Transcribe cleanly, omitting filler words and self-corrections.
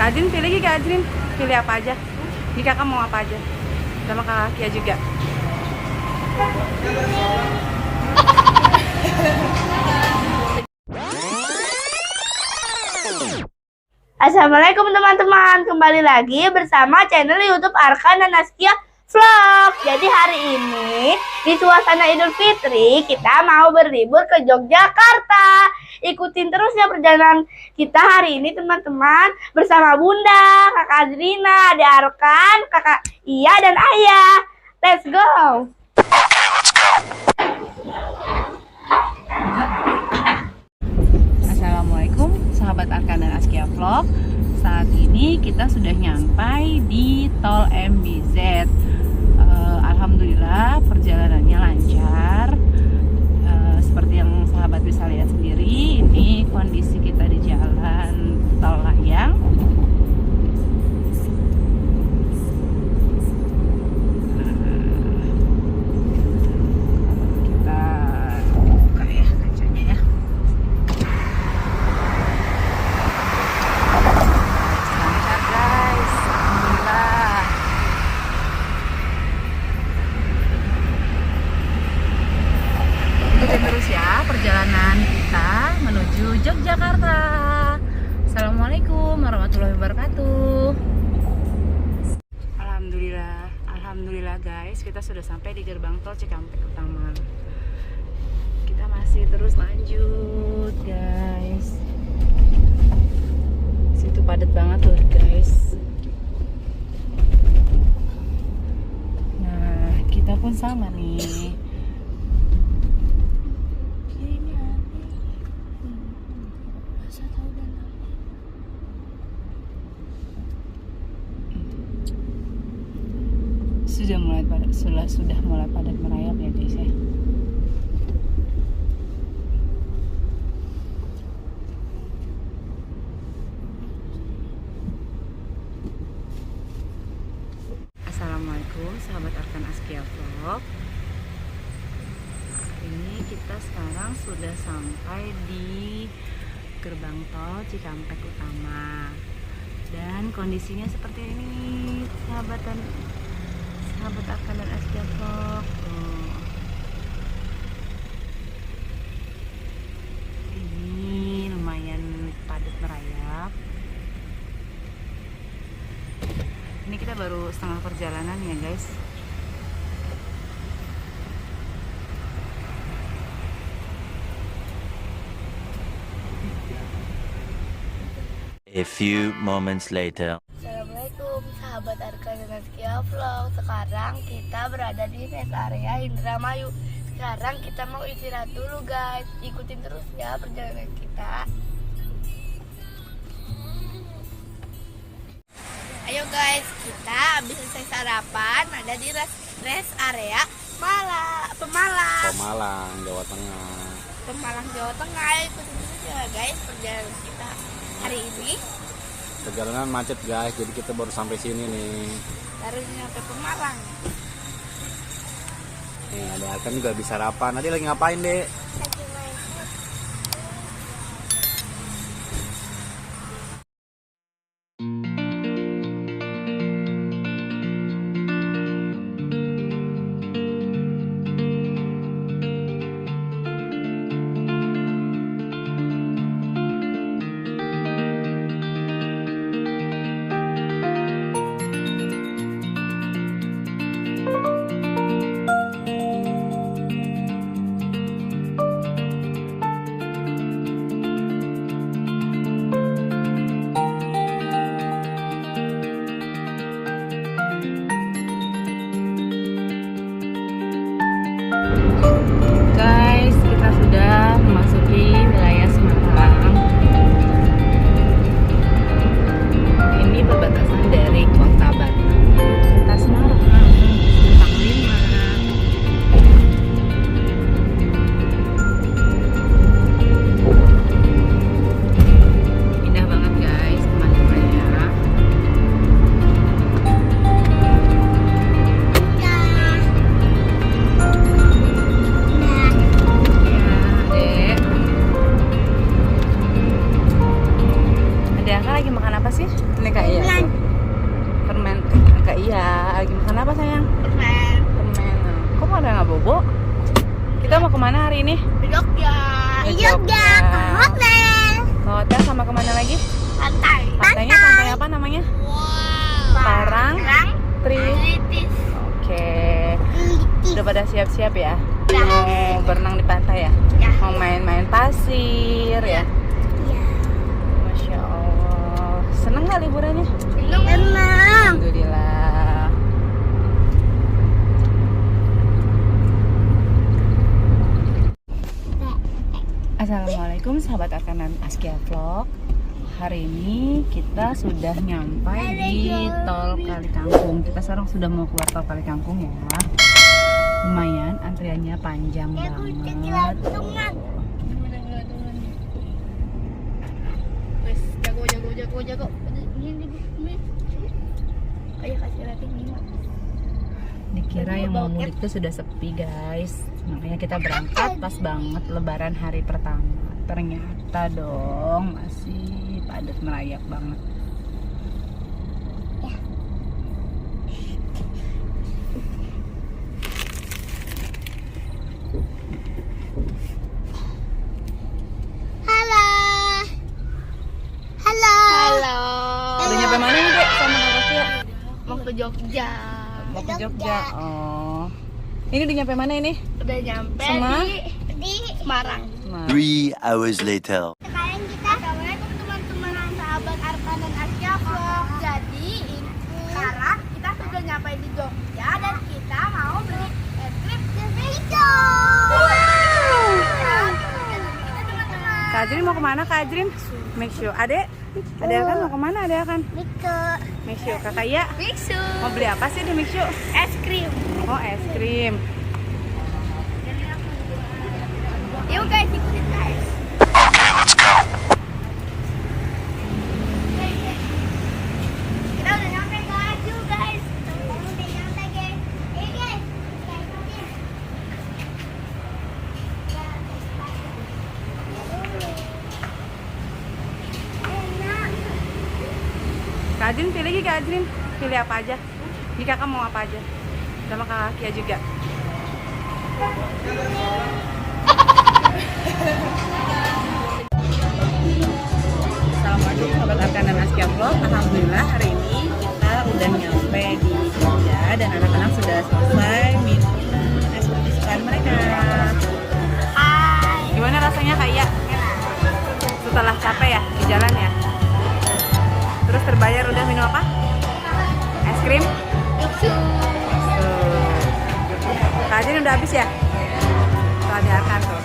Kak Ajrin pilih lagi, Kak Ajrin. Pilih apa aja? Ini kakak mau apa aja? Sama kakak Kia juga. Assalamualaikum teman-teman, kembali lagi bersama channel YouTube Arkan dan Askia Vlog. Jadi hari ini di suasana Idul Fitri kita mau berlibur ke Yogyakarta. Ikutin terus ya perjalanan kita hari ini teman-teman, bersama Bunda, Kakak Adrina, Ade Arkan, Kakak Iya dan Ayah. Let's go. Assalamualaikum sahabat Arkan dan Askia Vlog. Saat ini kita sudah nyampai di Tol MBZ. Alhamdulillah perjalanannya lancar. Seperti yang sahabat bisa lihat sendiri, ini kondisi kita di jalan Tol Layang. Kita buka ya kacanya ya. Lancar guys, alhamdulillah. Ikutin terus ya perjalanan kita menuju Yogyakarta. Assalamualaikum warahmatullahi wabarakatuh. Alhamdulillah guys, kita sudah sampai di gerbang tol Cikampek Utama. Kita masih terus lanjut guys. Situ padat banget tuh guys. Nah, kita pun sama nih. Sudah mulai padat merayap ya guys ya. Assalamualaikum sahabat Arkan Askia Vlog. Ini kita sekarang sudah sampai di gerbang tol Cikampek Utama. Dan kondisinya seperti ini sahabat Arkan dan Askia Vlog. Ini lumayan padat merayap. Ini kita baru setengah perjalanan ya guys. A few moments later. Assalamualaikum sahabat Arkan dan Askia Vlog. Sekarang kita berada di rest area Indramayu. Sekarang kita mau istirahat dulu guys. Ikutin terus ya perjalanan kita. Ayo guys, kita habis selesai sarapan ada di rest area Pemalang, Jawa Tengah. Pemalang, Jawa Tengah. Ayo ikutin terus ya guys perjalanan kita hari ini. Perjalanan macet guys, jadi kita baru sampai sini nih. Baru nyampe Pemalang. Nih, ada Arkan juga bisa sarapan. Tadi lagi ngapain, Dek? makan apa sih? Ini Kak Iya tuh. Permen. Kak Iya, lagi makan apa sayang? Permen. Permen. Kok pada nggak bobo? Kita mau kemana hari ini? Jogja. Ke Jogja. Ke hotel. Ke hotel sama kemana lagi? Pantai. Pantainya pantai apa namanya? Parang Tritis. Oke. Udah pada siap-siap ya? Ya. Mau berenang di pantai ya? Ya. Mau main-main pasir ya? Iya. Masya Allah. Seneng nggak liburannya? Tenang. Alhamdulillah. Assalamualaikum sahabat Arkanan Askia Vlog. Hari ini kita sudah nyampe di Tol Kali Kangkung. Kita sekarang sudah mau keluar Tol Kali Kangkung ya. Lumayan antriannya panjang banget. Jago. Ayo kasih rating 5. Dikira yang mau mudik itu sudah sepi guys. Makanya kita berangkat pas banget lebaran hari pertama. Ternyata dong masih padat merayap banget. Halo. Udah nyampe mana nih Dek sama Kak Rosia? Mau ke Jogja. Mau ke Jogja. Oh. Ini udah nyampe mana ini? Udah nyampe di Semarang. 3 hours later. Sekarang kita assalamualaikum teman-teman sahabat Arka dan Askia Vlog. Jadi sekarang kita sudah nyampe di Jogja dan kita mau beli trip ke Vejo. Kak Ajrin mau kemana Kak Ajrin? Make sure. Adek kan mau kemana? Adek kan? Make sure. Kakak Iya Biksu. mau beli apa sih di Make sure? Es krim. Oh es krim. Yuk guys, ikutin guys. Kita udah nyampe guys, yuk guys. Kita udah nyampe guys. Guys. Kak Ajrin pilih lagi Kak Ajrin. Pilih apa aja? Ini kakak mau apa aja? Sama Kak Kia juga. Assalamualaikum sahabat Arkan dan Askia Vlog. Alhamdulillah hari ini kita udah nyampe di Jogja dan anak-anak sudah selesai minum es kopi kesukaan mereka. Hai. Gimana rasanya Kak Iya? Setelah capek ya di jalan ya? Terus terbayar udah minum apa? Es krim? Biksu. Tuh. Kak Ajin udah habis ya? Tuh ada Arkan tuh.